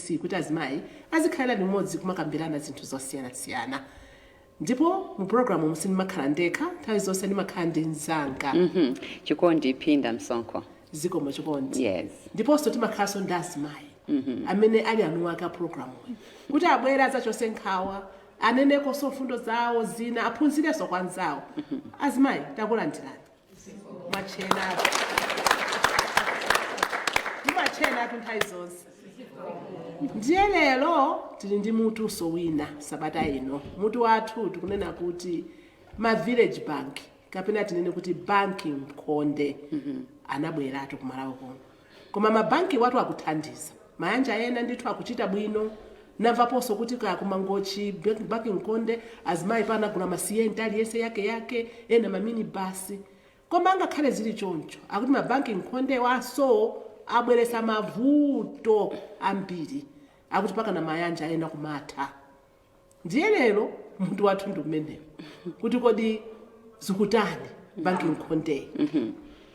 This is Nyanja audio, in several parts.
SABC kuti azimayi azikhala limodzi kumakambirana zinthu zosiyana-siyana. Ndipo mu programu musinimakhala ndekha, nthawi zonse ndimakhala ndi mzanga. Chikondi Phinda Msonkho. Zikomo Chikondi. Yes. Ndiponso timakhalanso ndi azimayi amene ali anu aka programu kuti abwere adzachose nkhawa, aneneko mfundo zawo zina, aphunzirenso kwa anzawo. Azimayi takulandirani. Mwachena. Mwachena nthawi zonse. Ndiye lero tili ndi mutu wina sabata ino. Mutu wathu tikunena kuti ma village bank kapena tinene kuti banki mkhonde anabweratu kumalawo kuno. Koma mabanki watu akuthandiza. Mayanja ena ndithu akuchita bwino. Namvaponso kuti kumangochi banki mkhonde azimayi pana kuna masiyenti aliyese yake ena mamini basi. Koma angakhale zili choncho akuti mabanki mkhonde waso abweresa mavuto ambiri akuti paka na mayanja ena kumatha. Ndiye lero mutu wathu ndi umenewu kuti kodi zikutani banki mkhonde.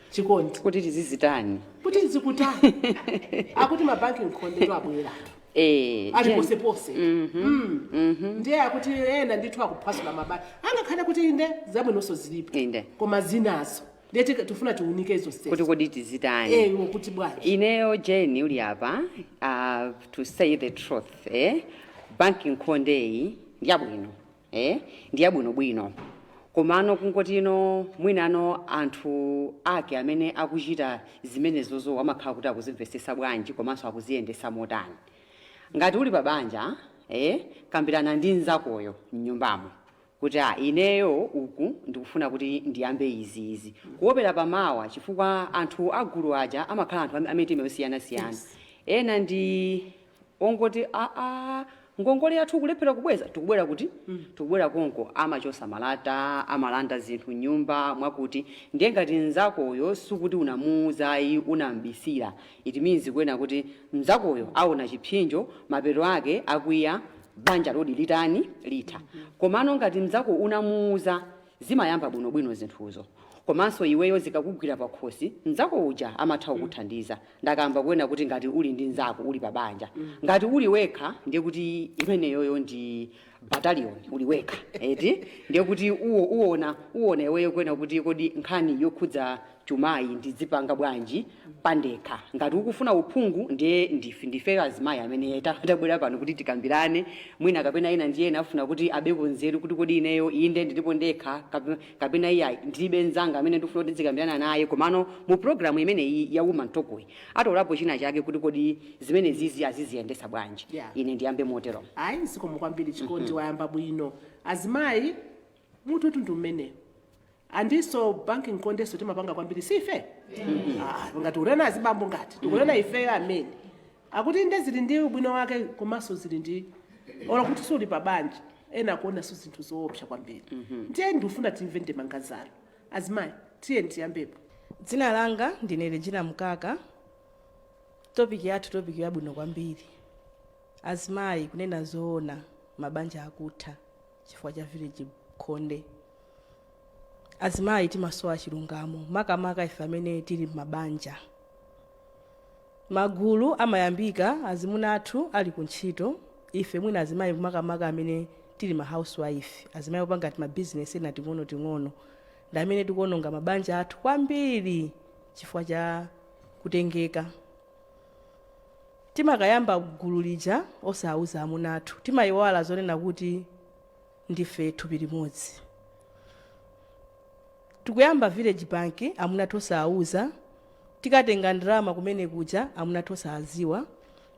Chikondi Kuti tizizitani. kuti zikutani akuti mabanki mkhonde to abweratu ali pose. Ndiye akuti ena ndithu akuphwasula mabanki angakhale kuti inde zabwinonso zilipo koma zinazo ndeti tufuna tiunike izo sese kuti kodi tizitani. kuti bwana Ineyo Jane uli apa, to say the truth, banki mkhondeyi ndiyabwino, ndiyabwino. Komano kungotino mwinano anthu ake amene akuchita zimenezozo amakhala kuti akuzimvesesa bwanji komanso akuziyendesa motani. Ngati uli pabanja, kambirana ndi nzakoyo m'nyumbamo kuti ineyo uku ndikufuna kuti ndiyambe izi kuopera pamawa chifukwa anthu agulu aja amakhala anthu amene osiyana-siyana. Ena ndi ongoti ngongole yathu kulephera kubweza tikubwera kuti tikubwera konko amachosa malata amalanda zinthu nyumba mwakuti ndiye ngati nzakoyo sukuti unamuuzayi unambisira it means kwena kuti mzakoyo aona chiphinjo mapeto ake akwiya banja lodi litani litha. Komano ngati mzako unamuuza zimayamba bwinobwino zinthuzo. Komanso iweyo zikakugwira pakhosi mzako uja amatha kukuthandiza. Ndakamba kwena kuti ngati uli ndi nzako uli pabanja. Ngati uli wekha ndiye kuti imeneyoyo ndi battalion uli wekha. Ndiye kuti uona iweyo kwena kuti kodi nkhani yokhudza chumayi ndizipanga bwanji pandekha. Ngati ukufuna uphungu ndiye ndife azimayi amene tabwera pano kuti tikambirane. Mwina kapena ina ndiye afuna kuti abeko nzeru kuti kodi ineyo inde ndilipo ndekha kapena iya ndilibe nzanga amene ndifuna kuti tikambirana naye. Komano mu program imene ya Woman Talk atolapo china chake kuti kodi zimene zizi aziziyendesa bwanji. Ine ndiyambe motero. Zikomo kwambiri Chikondi wayamba bwino. Azimayi mutu ndi umenewu. Andiso banki mkhondeso timapanga kwambiri sife. Ngati urena azibambo ngati tikulena ife amene akuti ndezili ndi ubwino wake komanso zili ndi ola kuti suli pabanja ena kuona so zinthu zoopsa kwambiri. Ndiye ndifuna timve ndemanga zanu. Azimayi tiye ndiyambepo. Dzina langa ndine Regina Mkaka. Topic yabwino kwambiri. Azimayi kunena zoona mabanja akutha chifukwa cha village mkhonde. Azimayi timasowa chilungamo makamaka ife amene tili mabanja. Magulu amayambika azimuna athu ali kuntchito ife mwina azimayi makamaka amene tili ma housewife azimayi opanga ma business ena ting'ono ndamene tikuononga mabanja athu kwambiri chifukwa cha kutengeka. Timakayamba gulu lija osauza amuna athu timayiwala zonena kuti ndife thupi limodzi. Tikuyamba village bank amuna tosauza tikatenga ndalama kumene kuja amuna tosaziwa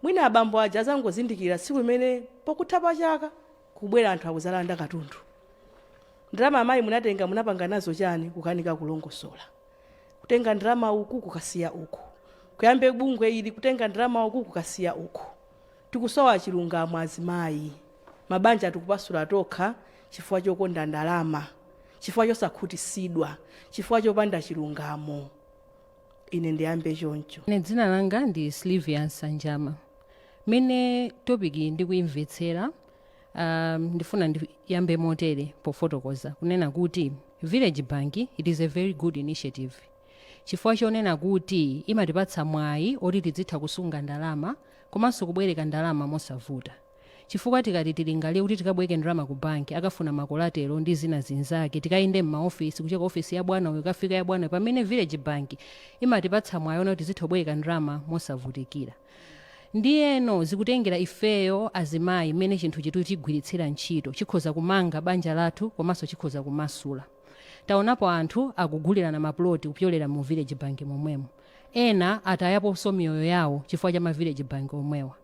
mwina abambo aja azangozindikira siku imene pokutha pachaka kubwera anthu akuzalanda katundu. Ndalama amayi munatenga munapanga nazo chani kukanika kulongosola. Kutenga ndalama uku kukasiya uku. Kuyambe bungwe ili kutenga ndalama uku kukasiya uku. Tikusowa chilungamo azimayi. Mabanja tukupasula tokha chifukwa chokonda ndalama. Chifukwa chosakhutisidwa, chifukwa chopanda chilungamo. Ine ndiyambe choncho. Dzina langa ndi Sylvia Sanjama. Mene topic ndikuimvetsera ndifuna ndiyambe motere pofotokoza kunena kuti village bank it is a very good initiative. Chifukwa chonena kuti imatipatsa mwayi oti tidzitha kusunga ndalama komanso kubwereka ndalama mosavuta. Chifukwa tikati tilingalire kuti tikabweke ndalama ku banki akafuna makolatero ndi zina zinzake tikayinde m'maofisi kuchoka ofisi ya bwana uyo kafika ya bwana pamene village bank imatipatsa mwayi kuti tizithobwereka ndalama mosavutikira. Ndiyeno zikutengera ifeyo azimayi mmene chinthu chitu chigwiritsira ntchito chikhoza kumanga banja lathu komanso chikhoza kumasula. Taonapo anthu akugulirana maploti kupyolera mu village bank momwemo, ena atayaponso miyoyo yawo chifukwa cha ma village bank omwewa.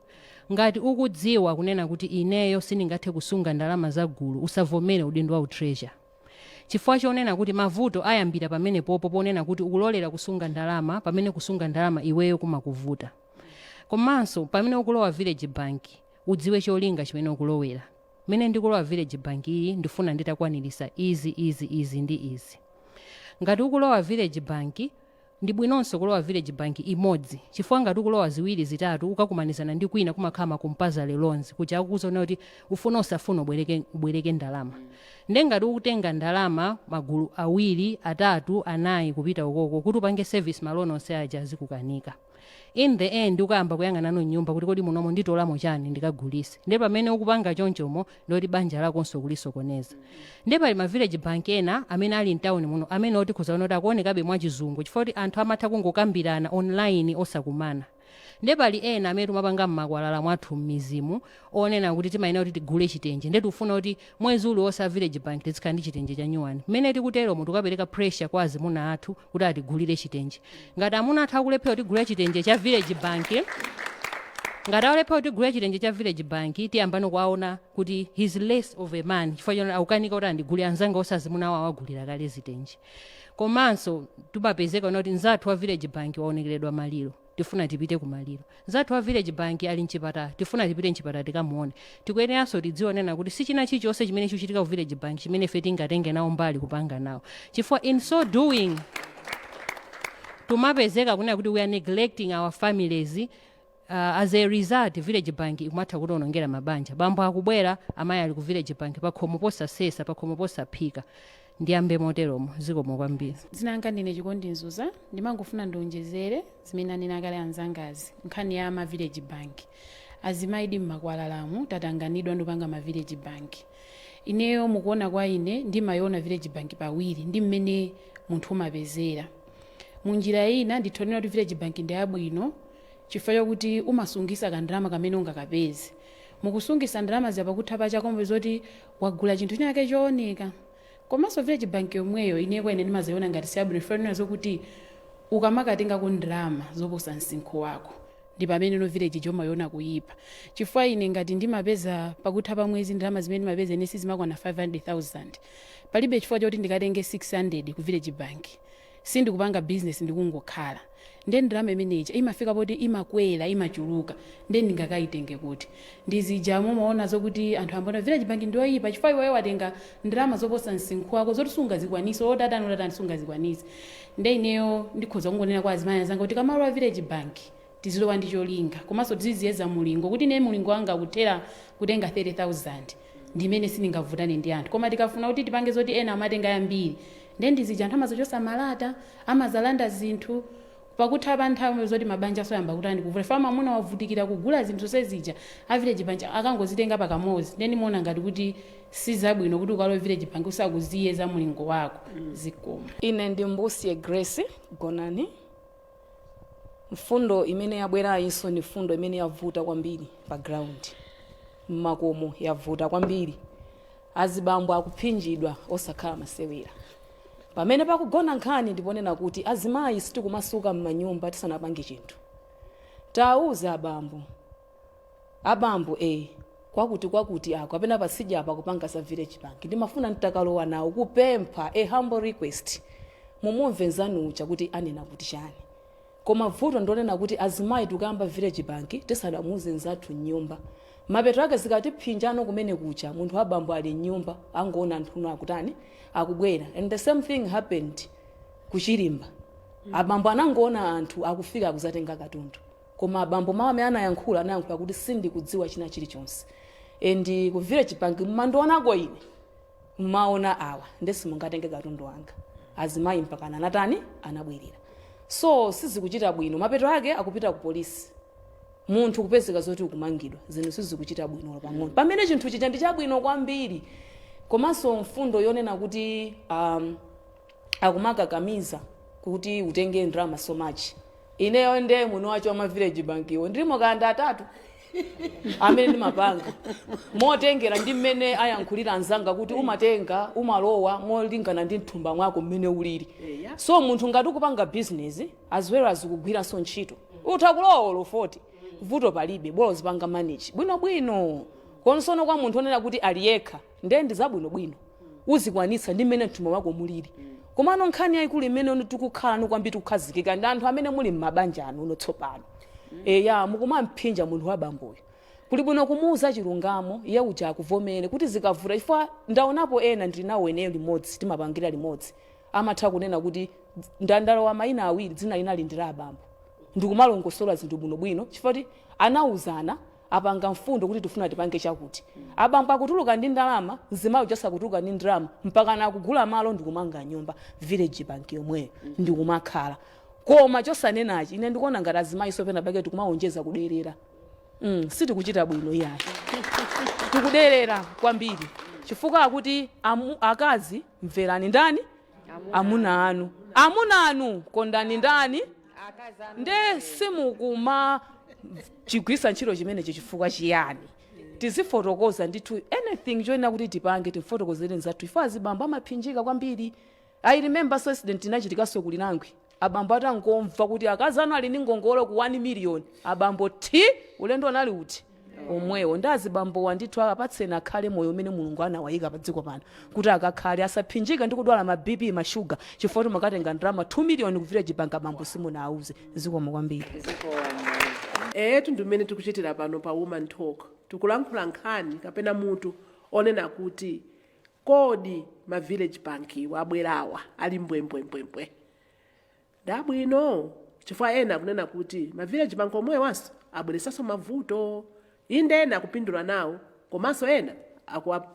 Ngati ukudziwa kunena kuti ineyo sindingathe kusunga ndalama za gulu, usavomere udindo wa treasure. Chifukwa chonena kuti mavuto ayambira pamene popo ponena kuti ukulolera kusunga ndalama pamene kusunga ndalama iweyo kumakuvuta. Komanso pamene ukulowa village bank udziwe cholinga chimene ukulowera. Mene ndikulowa village bank iyi ndifuna nditakwanirisa izi ndi izi. Ngati ukulowa village bank ndi bwinonso kulowa village bank imodzi, chifukwa ngati ukulowa ziwiri zitatu ukakumanizana ndi kwina kumakhala kumpa loans kuja akuzona kuti ufuna usafuna ubwereke ndalama. Ngati ukutenga ndalama magulu awiri atatu anayi kupita ukoko kuti upange service maloan onse aja azikukanika. In the end ukayamba kuyang'ana nyumba kuti kodi munomo nditolamo chani ndikagulise. Ndipo pamene ukupanga chonchomo ndoti banja lakonso kulisokoneza. Ndipo pali ma village bank ena amene ali mtown muno amene oti kuzaona kuti akuonekabe mwachizungu chifukwa kuti anthu amatha kungokambirana online osakumana. Ndipo pali ena amene tumapanga m'makwalala mwathu m'mizimu onena kuti timayena kuti tigule chitenje ndetu ufuna kuti mwezi uliwonse a village bank tizikhala ndi chitenje cha nyuwani. Mmene tikutero mu tukapereka pressure kwa azimuna athu kuti atigulire chitenje. Ngati amuna athu akulephera kuti gule chitenje cha village bank, ngati akulephera kuti gule chitenje cha village bank tiyambano kwaona kuti he's less of a man chifukwa chonena akukanika kuti andigulire anzanga osazimuna awo awagulira kale zitenje. Komanso tupapezeka kuti nzathu wa village bank waonekeredwa maliro, tifuna tipite kumaliro. Nzathu wa village bank ali mchipatala, tifuna tipite mchipatala tikamuone. Tikuyeneranso tidzionena kuti sichina chilichonse chimene chichitika ku village bank chimene ife tingatenge nawo mbali kupanga nawo. Chifukwa in so doing tumapezeka kunena kuti we are neglecting our families. As a result village bank ikumatha kuonongera mabanja. Bambo akubwera amayi ali ku village bank pakhomo posasesa pakhomo posaphika. Ndiyambe moteromo zikomo kwambiri. Zinanga ndine Chikondi Nzuza ndimangofuna ndonjezere zimene anena kale anzangazi nkhani ya ma village bank. Azimayi mmakwalalamu tatanganidwa ndopanga ma village bank. Ineyo mukuona kwa ine ndimayona village bank pawiri ndi mmene munthu umapezera. Munjira ina nditonera kuti village bank ndi yabwino chifukwa chokuti umasungisa kandalama kamene ungakapeze. Mukusungisa ndalama zapa kuthapa chakombe zoti wagula chinthu chake chooneka. Komanso village bank yomweyo ineko ine ndimaziona ngati siyabwino fanira zokuti ukamakatenga ku ndalama zoposa msinkhu wako ndi pamene no village chomayona kuyipa. Chifukwa ine ngati ndimapeza pakuthapa mwezi ndalama zimene ndimapeza ine sizimakwana 500,000 palibe chifukwa choti ndikatenge 600 ku village bank sindikupanga business ndikungokhala. Ndi ndalama imeneja imafika poti imakwera imachuluka ndi ndingakaitenge kuti ndizijamo maona zokuti anthu ambona village bank ndoyipa chifukwa iwewe watenga ndalama zoposa msinkhu wako zoti sungazikwanisa otatani sungazikwanisa. Ndi ineyo ndikhoza kungonena kwa azimayi zanga kuti kamalowa village bank tizilowa ndi cholinga komanso tiziyeza mulingo kuti ine mulingo wanga kuthera kutenga 30,000 ndimene sindingavutane ndi anthu. Koma tikafuna kuti tipange zoti ena amatenga yambiri ndi ndizija anthu amazochosa malata amazalanda zinthu pakuthapa nthawi zoti mabanja soyamba kutani kuvuta fama muna wavutikira kugula zinthu sezija a village bank akangozitenga pakamozi ndi muona ngati kuti sizabwino kuti ukalowe village bank usakuziyeza mulingo wako zikoma. Ine ndi Mbusi Grace Gonani. Mfundo imene yabwera inso ni fundo imene yavuta kwambiri pa ground. Makomo yavuta kwambiri. Azibambo akuphinjidwa osakhala masewera. Pamene pakugona nkhani ndiponena kuti azimayi sitikumasuka m'manyumba tisanapange chinthu. Tauza abambo kwakuti ako apena pasija apa kupanga sa village bank ndimafuna nditakalowa nawo kupempha a humble request mumumve nzanucha kuti anena kuti chani. Koma vuto ndonena kuti azimayi tukamba village bank tisadamuze nzathu nyumba. Mapeto ake zikatiphinjano kumene kucha munthu wabambo ali nyumba angoona anthu akutani akubwera. And the same thing happened kuchirimba. Abambo anangoona anthu akufika kuzatenga katundu. Koma abambo mawa amene anayankhula kuti sindikudziwa china chilichonse. And ku village bank mmandoonako ine mmaona awa ndesi mungatenge katundu wanga. Azimayi mpaka anatani anabwerera. So sizikuchita bwino. Mapeto ake akupita ku polisi. munthu kupezeka zoti ukumangidwa zinthu sizikuchita bwino pang'ono pamene chinthu chicha ndi chabwino kwambiri komanso mfundo yonena kuti akumakakamiza kuti utenge ndalama so much ineyo nde muno wacho wa village bank iwo ndimo kanda atatu amene ndimapanga motengera ndi mmene ayankhulira anzanga kuti umatenga umalowa molingana ndi mthumba mwako mmene uliri so munthu ngati ukupanga business as well as kugwiranso ntchito utha kulowa 40 vuto palibe bolo zipanga manage bwinobwino konsono kwa munthu onena kuti aliyekha ndendi zabwinobwino uzikwanitsa ndi mmene mthumba wako muliri komano nkhani yayikulu imene tikukhala kwambiri kukhazikika ndi anthu amene muli m'mabanja anu unotsopano ya mukumamphinja munthu wabamboyo kuli bwino kumuuza chilungamo iye uja akuvomere kuti zikavuta chifukwa ndaonapo ena ndinawo eneyo limodzi timapangira limodzi amatha kunena kuti ndandalowa mayina awiri dzina linali ndila abambo ndikumalongosola zinthu bwinobwino chifukwa kuti anauzana apanga mfundo kuti tifuna tipange chakuti abambo akutuluka ndi ndalama mzimayo jasakutuluka ndi ndalama mpaka nakugula malo ndikumanga nyumba village bank yomweyo ndikumakhala koma chosanenachi ine ndikuona ngati azimayi sopena pake tikumaonjeza kuderera sitikuchita bwino iyayi tikuderera kwambiri chifukwa akuti akazi mverani ndani amuna anu kondani ndani nde simukuma chigwisa ntchito chimene chifukwa chiyani tizifotokoza ndithu anything choyena kuti tipange tifotokozere nzathu ifa azibambo amaphinjika kwambiri I remember so incident inachitikaso kulinangwe abambo atangomva kuti akazi anu ali ndi ngongole ku 1 million abambo ulendo anali uti omwewo ndazibambo wandithu apatsena akhale moyo umene mulungu anawayika pa dziko pano kuti akakhale asaphinjika ndi kudwala ma BP mashuga chifukwa makatenga ndalama 2 million ku village bank abambo simunauze zikomo kwambiri tundu mmene tikuchitira pano pa woman talk tikulankhula nkhani kapena mutu onena kuti kodi ma village bank wabwerawa ali mbwembwembwembwe ndabwino chifukwa ena kunena kuti ma village bank omwe wanso abweresaso mavuto inde ena kupindula nawo komanso ena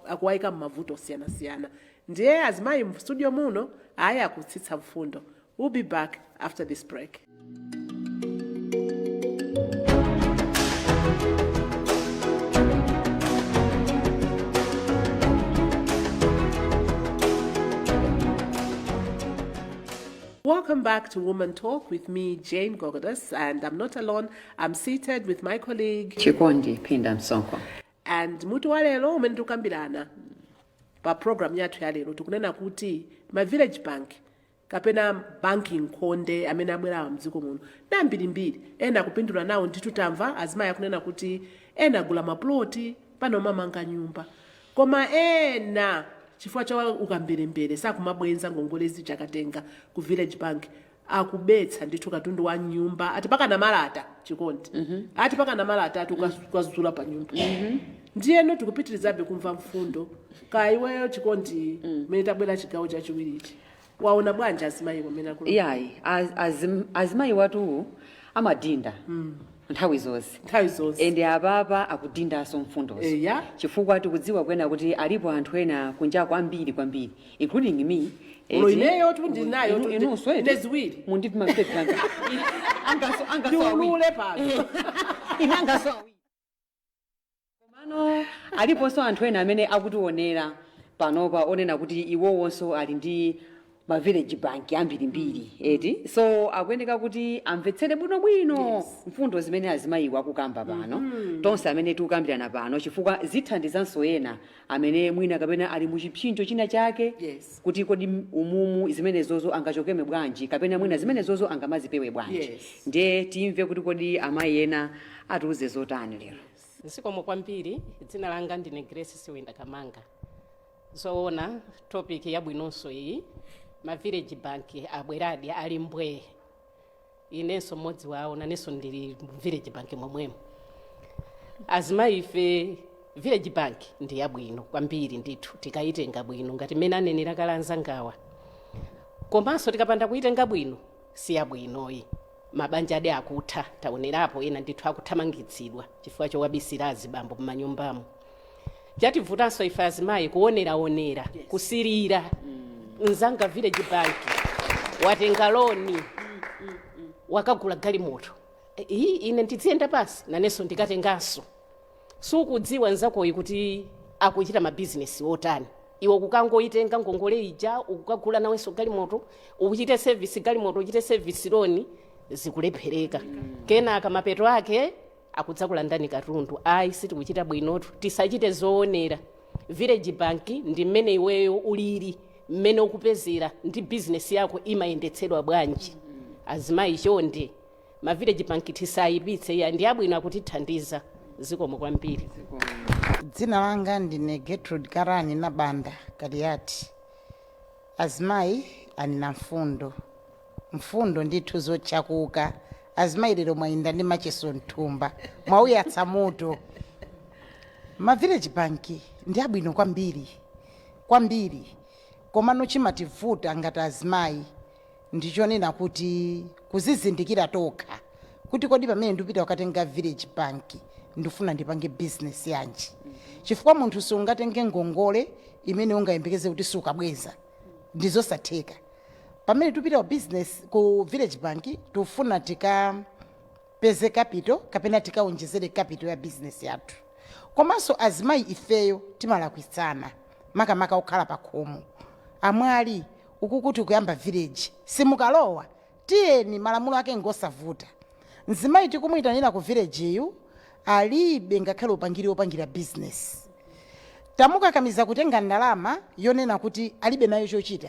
akuwayika m'mavuto osiyanasiyana ndiye azimayi mu studio muno ayi akutsitsa mfundo. We'll be back after this break. Welcome back to Woman Talk with me, Jane Gogodas, and I'm not alone. I'm seated with my colleague Chikondi Pinda Msonko. And mutu wa lero umene tukambirana pa program yathu ya lero tukunena kuti ma village bank kapena banking konde amene abwera mdziko muno nambirimbiri ena kupindula nawo ndithu tamva azimayi akunena kuti ena agula maploti pano mamanga nyumba koma ena chifukwa cha ukambirembere sakumabwenza ngongole zichakatenga ku village bank akubetsa ndithu katundu wa nyumba ati paka na malata Chikondi ati paka na malata ati ukazula pa nyumba ndiyeno tikupitirizabe kumva mfundo ka iweyo Chikondi mene tabwera chigawo chachiwirichi waona bwanja azimayi wamene akulu yayi azimayi watu amadinda nthawi zonse ende ababa akudindaso mfundozo chifukwa tikudziwa kwena kuti alipo anthu ena kunja kwambiri including me ineyo tundinayo neziwiri munditi mapepanga ndiulule pano inangaso komano aliponso anthu ena amene akutionera panopa onena kuti iwowonso ali ndi ma village bank ambirimbiri eti so akuyeneka kuti amvetsere bwinobwino mfundo zimene azimayiwa akukamba pano tonse amene tikukambirana pano chifukwa zithandizanso ena amene mwina kapena ali muchipsinjo china chake kuti kodi umumu zimenezozo angachokeme bwanji kapena mwina zimenezozo angamazipewe bwanji ndiye timve kuti kodi amayi ena atiuze zotani lero. Zikomo kwambiri dzina langa ndine Grace Siwenda Kamanga. Zoona topic yabwinonso iyi ma village bank abweradi ali mbwe inenso modzi wawo nanenso ndili village bank momwemo azimayi ife village bank ndi yabwino kwambiri ndithu tikayitenga bwino ngati mene anenera kalanza ngawa komanso tikapanda kuitenga bwino si yabwinoyi mabanja ade akutha taonerapo ena ndithu akuthamangitsidwa chifukwa chowabisira azibambo m'manyumbamo chativutanso ife azimayi kuonera kusirira nzanga village bank watenga loni wakagula galimoto ine ndiziyenda pasi nanenso ndikatenganso sukudziwa nzakoyi kuti akuchita mabhizinesi otani iwe kukangoitenga ngongole ija ukukagula nawenso galimoto uchite service galimoto uchite service loan zikulephereka kenaka mapeto ake akudzakulandani katundu ayi sitikuchita bwinotu tisachite zoonera village bank ndi mmene iweyo uliri mmene ukupezera ndi bizinesi yako imayendetsedwa bwanji azimayi chonde ma village bank tisayipitse ya ndi abwino akutithandiza zikomo kwambiri. Dzina langa ndine Gertrude Karani na banda Kariati. Azimayi anina mfundo ndithu zochakuka azimayi lero mwayinda ndi macheso nthumba mwauyatsa moto. Ma village bank ndi abwino kwambiri komano chimativuta ngati azimayi ndichonena kuti kuzizindikira tokha kuti kodi pamene ndipita ukatenga village bank ndifuna ndipange business yanji chifukwa munthu sungatenge ngongole imene ungayembekeze kuti sukabweza ndizosatheka. Pamene tupita business ku village bank tufuna tikapeze capital kapena tikaonjezere capital ya business yathu. Komanso azimayi ifeyo timalakwitsana makamaka ukhala pa khomo amwali ukukuti kuyamba village simukalowa tiyeni malamulo ake ngosavuta nzimayi tikumwitanira ku village iyo alibe ngakhale opangira business tamukakamiza kutenga ndalama yonena kuti alibe nayo chochita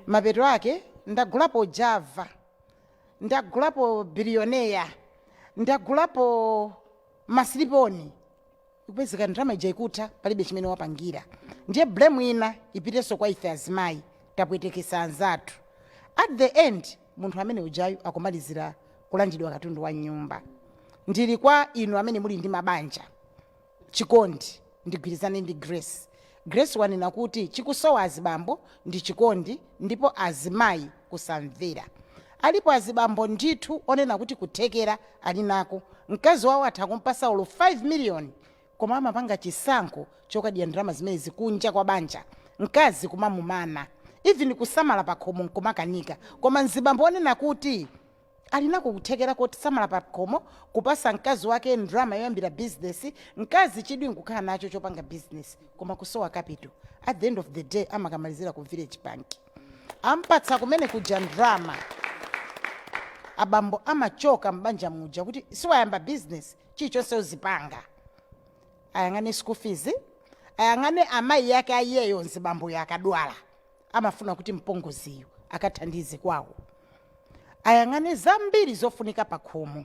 mapeto ake ndagulapo Java ndagulapo Billionaire ndagulapo masiliponi kupezeka ndalama ija ikuta palibe chimene wapangira ndiye blame ina ipiteso kwa ife azimayi tapwetekesa anzathu at the end munthu amene ujayu akumalizira kulandidwa katundu wa nyumba. Ndili kwa inu amene muli ndi mabanja chikondi ndigwirizane ndi Grace wanena kuti chikusowa azibambo ndi chikondi ndipo azimayi kusamvera. Alipo azibambo ndithu onena kuti kuthekera ali nako mkazi wawo athakumpasa ulo 5 million koma amapanga chisankho chokadya ndalama zimene zikunja kwa banja mkazi kumamumana even kusamala pa khomo nkumakanika koma nzibambo onena kuti alinako kuthekera kuti samala pa khomo kupasa mkazi wake ndalama yoyambira business mkazi chidwi nkukhala nacho chopanga business koma kusowa capital at the end of the day amakamalizira ku village bank ampatsa kumene kuja ndalama abambo amachoka mbanja muja kuti siwayamba business chichonse uzipanga ayangane school fees ayangane amayi yake ayeyo nzibambo yakadwala amafuna kuti mpongoziyo akathandize kwawo ayangane zambiri zofunika pa khomo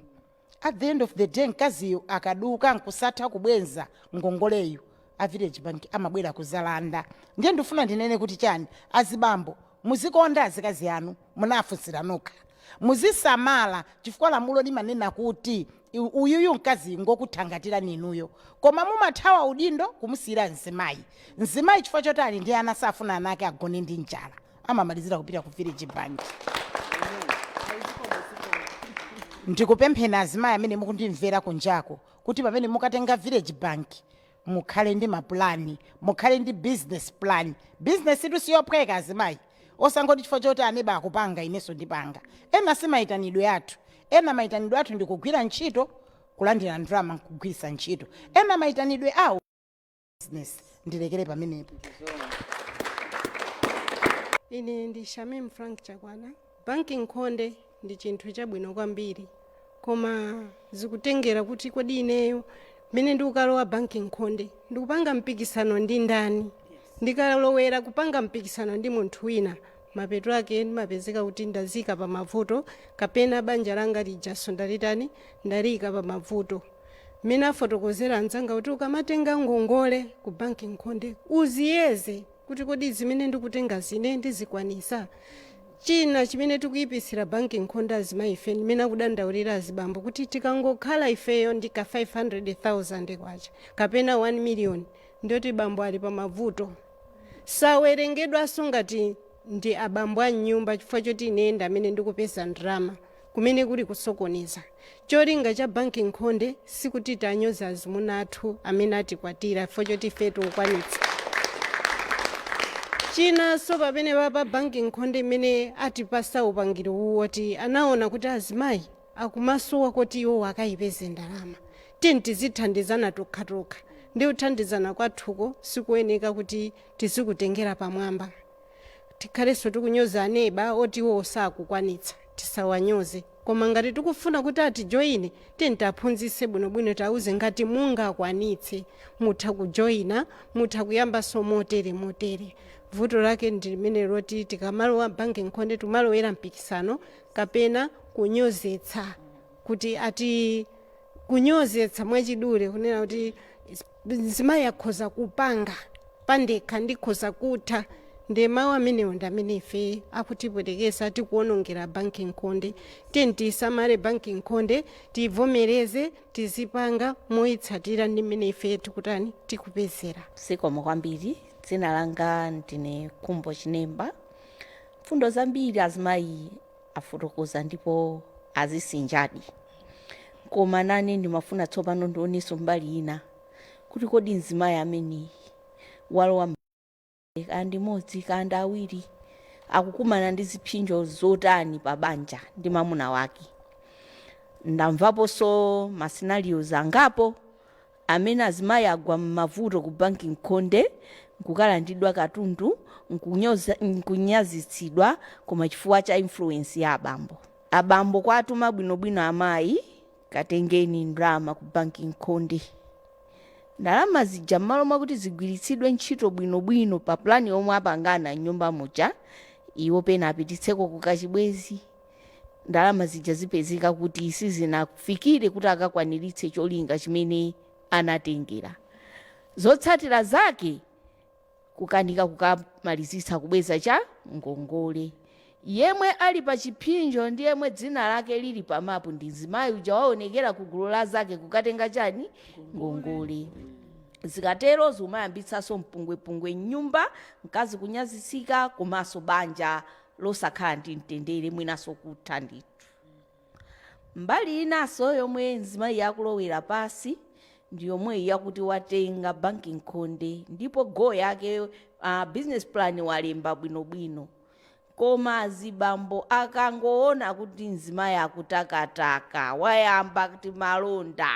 at the end of the day mkaziyo akaduka nkusatha kubwenza ngongoleyo a village bank amabwera kuzalanda. Ndiye ndifuna ndinene kuti chani azibambo muzikonda azikazi anu munafunsira nokha muzisamala chifukwa lamulo limanena kuti uyuyu mkazi ngokuthangatira ninuyo koma mumathawa udindo kumusiyira nzimayi chifukwa chotani ndi ana safuna anake agone ndi njala amamalizira kupita ku village bank. Ndikupempheni azimayi amene mukundimvera kunjako kuti pamene mukatenga village bank mukhale ndi maplani mukhale ndi business plan. Business itu siyophweka azimayi osangoti chifukwa choti aneba akupanga ineso ndipanga ena simayitanidwe athu ena mayitanidwe athu ndikugwira ntchito kulandira ndalama nkugwirisa ntchito ena mayitanidwe awo business ndilekere pamenepo. Ine ndi Shamim Frank Chakwana. Banking Khonde ndi chinthu chabwino kwambiri koma zikutengera kuti kodi ineyo mene ndikukalowa Banking Khonde ndikupanga mpikisano ndi ndani ndikalowera kupanga mpikisano ndi munthu wina mapeto ake ndimapezeka kuti ndazika pa mavuto kapena banja langa lijaso ndalitani ndalika pa mavuto. Mene afotokozera anzanga kuti ukamatenga ngongole ku Banking Khonde uziyeze kuti kodi zimene ndikutenga zine ndizikwanisa. China chimene tikuyipisira Banking Khonde azimayi ife ndimene akudandaulira azibambo kuti tikangokhala ifeyo ndika 500,000 kwacha kapena 1 million ndiyoti bambo ali pa mavuto sawerengedwa ngati ndi abambo a nyumba chifukwa choti inenda amene ndikupeza ndalama kumene kuli kusokoneza. Cholinga cha Banking Khonde sikuti tanyoza azimuna athu amene atikwatira chifukwa choti ife tikukwanitsa. China so pamene papa Banking Khonde imene atipasa upangiro woti anaona kuti azimayi akumasowa kuti iwo akayipeze ndalama tiyeni tizithandizana tokhatokha ndi kuthandizana kwathuko sikuyeneka kuti tizikutengera pamwamba tikhalenso tikunyoza aneba oti iwo sakukwanitsa tisawanyoze koma ngati tikufuna kuti atijoyine tiyeni taphunzitse bwinobwino tauze ngati mungakwanitse mutha kujoyina mutha kuyambanso motere vuto lake ndi limene loti tikamalowa banking nkhonde timalowera mpikisano kapena kunyozetsa kuti ati kunyozetsa mwachidule kunena kuti mzimayi akhoza kupanga pandekha ndikhoza kutha ndi mawu amenewo ndi amene ife akutipwetekesa tikuonongera banking nkhonde tiyeni tisamale banking nkhonde tivomereze tizipanga moyitsatira ndi mmene ife tikutani tikupezera. Zikomo kwambiri, dzina langa ndine Kumbo Chinemba. Mfundo zambiri azimayi afotokoza ndipo azisinjadi, koma nane ndimafuna tsopano ndionenso mbali ina kuti kodi mzimayi amene walowa kandi modzi kandi awiri akukumana ndi ziphinjo zotani pa banja ndi mamuna wake. Ndamvaponso masinarios angapo amene azimayi agwa m'mavuto ku banking nkhonde nkukalandidwa katundu nkunyazitsidwa koma chifukwa cha influence ya abambo kwatuma bwinobwino amayi katengeni ndalama ku banking nkhonde. Ndalama zija m'malo mwakuti zigwiritsidwe ntchito bwinobwino pa plani yomwe apangana nyumba muja iwo pena apititseko kukachibwezi ndalama zija zipezeka kuti sizinafikire kuti akakwaniritse cholinga chimene anatengera. Zotsatira zake kukanika kukamalizitsa kubweza cha ngongole. Yemwe ali pa chiphinjo ndi yemwe dzina lake lili pa mapu ndi mzimayi uja waonekera ku gulu la zake kukatenga chani ngongole. Zikatero zimayambitsanso mpungwepungwe nyumba, mkazi kunyazitsika komanso banja losakhala ndi mtendere mwinanso kutha ndithu. Mbali inanso yomwe mzimayi akulowera pasi ndi yomwe yakuti watenga banking nkhonde ndipo go yake business plan walemba bwinobwino, koma azibambo akangoona kuti mzimayi akutakataka wayamba kuti malonda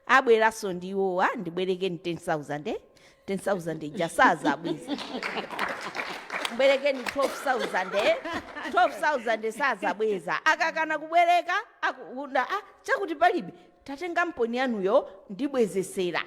abweranso ndiwo ndibwerekeni 10,000 jasaza bwizi bwerekeni 12,000 saza bweza akakana kubwereka akunda chakuti palibe tatenga mponi yanuyo ndibwezesera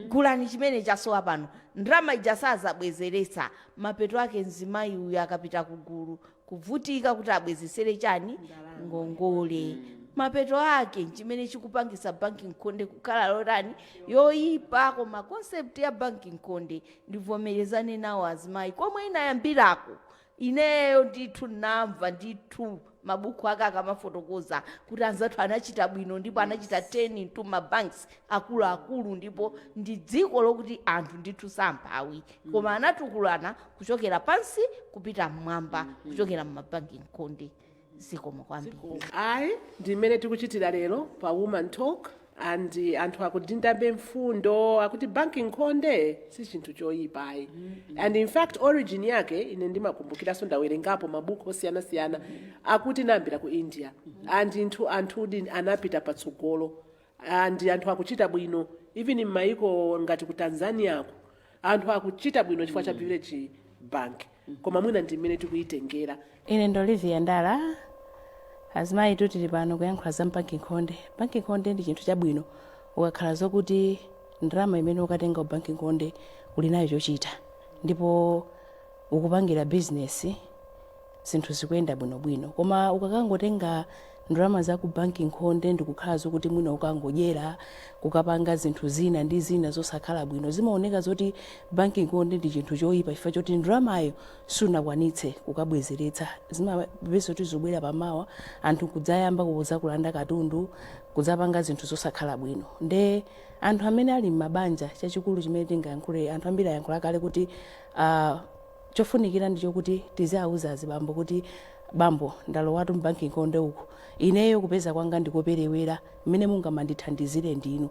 gulani chimene chasowa pano ndrama ijasaza bwezeretsa. Mapeto ake mzimayi uyu akapita kugulu kuvutika kuti abwezesere chani ngongole. Mapeto ake chimene chikupangisa banking nkhonde kukhala lotani yoyipa, koma concept ya banking nkhonde ndivomerezane nawo azimayi komwe inayambirako. Ineyo ndithu namva ndithu mabuku ake akamafotokoza kuti anzathu anachita bwino ndipo anachita 10 into mabanks akuluakulu ndipo ndi dziko lokuti anthu ndithu samphawi koma anatukulana kuchokera pansi kupita mmwamba kuchokera mmabanking nkhonde. Zikomo kwambiri. Ayi ndimene tikuchitira lero pa Woman Talk and anthu akudindabe mfundo akuti banking nkhonde si chinthu choyipa ayi. And in fact origin yake ine ndimakumbukiranso ndawerengapo mabuku osiyana-siyana akuti inayambira ku India and anthudi anapita patsogolo and anthu akuchita bwino even m'mayiko ngati ku Tanzania anthu akuchita bwino chifukwa cha village bank koma mwina ndimene tikuyitengera. Ine ndo Olivia Ndala azimayi tili pano kuyankhula za banking nkhonde. Banking nkhonde ndi chinthu chabwino ukakhala zokuti ndalama imene ukatenga banking nkhonde uli nayo chochita ndipo ukupangira business zinthu zikuyenda bwinobwino, koma ukakangotenga ndalama za ku banking nkhonde ndikukhala zokuti mwina ukangodyera kukapanga zinthu zina ndi zina zosakhala bwino zimaoneka zoti banking nkhonde ndi chinthu choyipa chifukwa choti ndalamayo sunakwanitse kukabwezeretsa. Zimapeso tizobwera pamawa anthu kudzayamba kuza kulanda katundu kudzapanga zinthu zosakhala bwino. Nde anthu amene ali m'mabanja chachikulu chimene tingayankhule anthu ambiri ayankhula kale kuti chofunikira ndicho kuti tizawuza azibambo kuti bambo ndalowatu banking nkhonde uku ineyo kupeza kwanga ndikoperewera mmene mungamandithandizire ndinu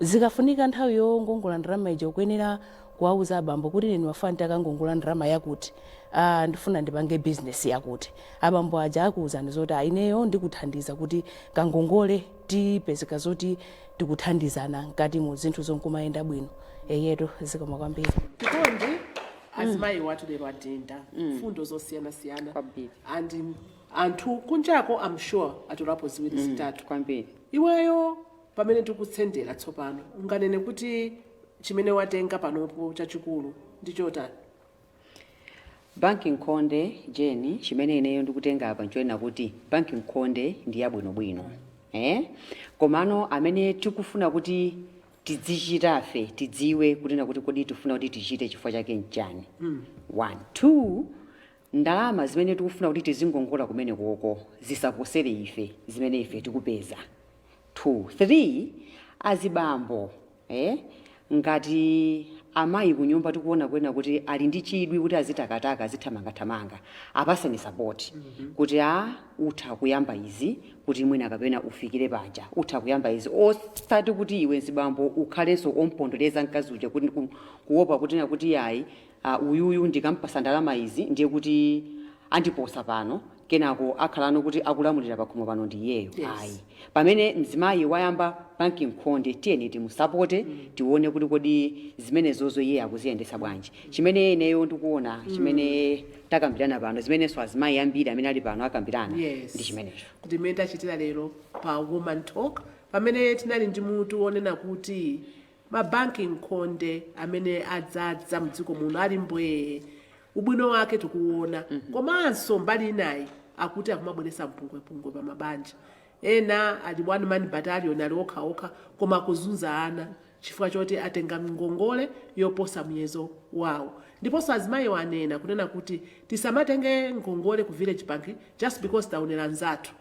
zikafunika nthawi yongongola ndalama ija ukuyenera kuwauza abambo kuti ine wafani takangongola ndalama yakuti ndifuna ndipange business yakuti abambo aja akuwuzani zoti ineyo ndikuthandiza kuti kangongole tipezeka zoti tikuthandizana ngati mu zinthu zonkumayenda bwino eyetu zikoma kwambiri tikondi azimayi wathu lero adinda mfundo zosiyana-siyana Kwambiri. and anthu kunjako I'm sure atolapo ziwiri zitatu kwambiri iweyo pamene tikutsendera tsopano unganene kuti chimene watenga panopo chachikulu ndi chotani? banki nkhonde jeni chimene ineyo ndikutenga apa nchoena kuti banki nkhonde ndi yabwinobwino komano amene tikufuna kuti tidzichitafe tidziwe kunena kuti kodi tifuna kuti tichite chifukwa chake nchani 1 2 ndalama zimene tikufuna kuti tizingongola kumene koko zisaposere ife zimene ife tikupeza 2 3 azibambo ngati amayi kunyumba tikuona kwena kuti ali ndi chidwi kuti azitakataka azithamangathamanga apaseni support kuti utha kuyamba izi kuti mwina kapena ufikire paja utha kuyamba izi osati kuti iwe nzibambo ukhalenso ompondoleza mkazi uja kuti kuopa kuti na kuti yayi uyuyu ndikampasa ndalama izi ndiye kuti andiposa pano kenako akhalano kuti akulamulira pakhomo pano ndi iyeyo ayi pamene mzimayi wayamba banki nkhonde tiyeni timusapote tione kuti kodi zimenezozo iye akuziyendesa bwanji chimene ineyo ndikuona chimene takambirana pano zimenenso azimayi ambiri amene ali pano akambirana ndi chimenecho ndimene tachitira lero pa woman talk pamene tinali ndi mutu onena kuti mabanki nkhonde amene adzadza mdziko muno ali mbwee ubwino wake tikuona komanso mbali inayi akuti akumabweresa mpungwepungwe pa mabanja ena ali one man battalion ali okhaokha koma akuzunza ana chifukwa choti atenga ngongole yoposa muyezo wawo ndiponso azimayi wanena kunena kuti tisamatenge ngongole ku village bank just because taonera nzathu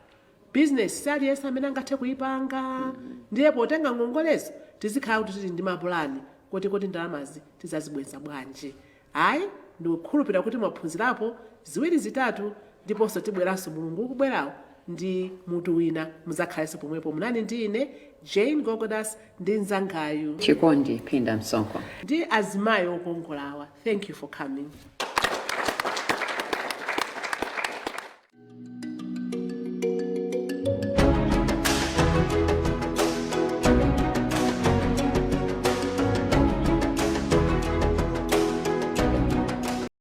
business saliyesa amene angathe kuyipanga ndiye potenga ngongolezo tizikhala kuti tili ndi mapulani kuti ndalamazi tizazibwenza bwanji hayi ndikukhulupirira kuti mwaphunzirapo ziwiri zitatu ndiponso tibweranso mulungu ukubwerawo ndi mutu wina muzakhalenso pomwepo munani ndi ine Jane Gogodas ndi nzangayu chikondi phinda msonkho ndi azimayi okongolawa. Thank you for coming.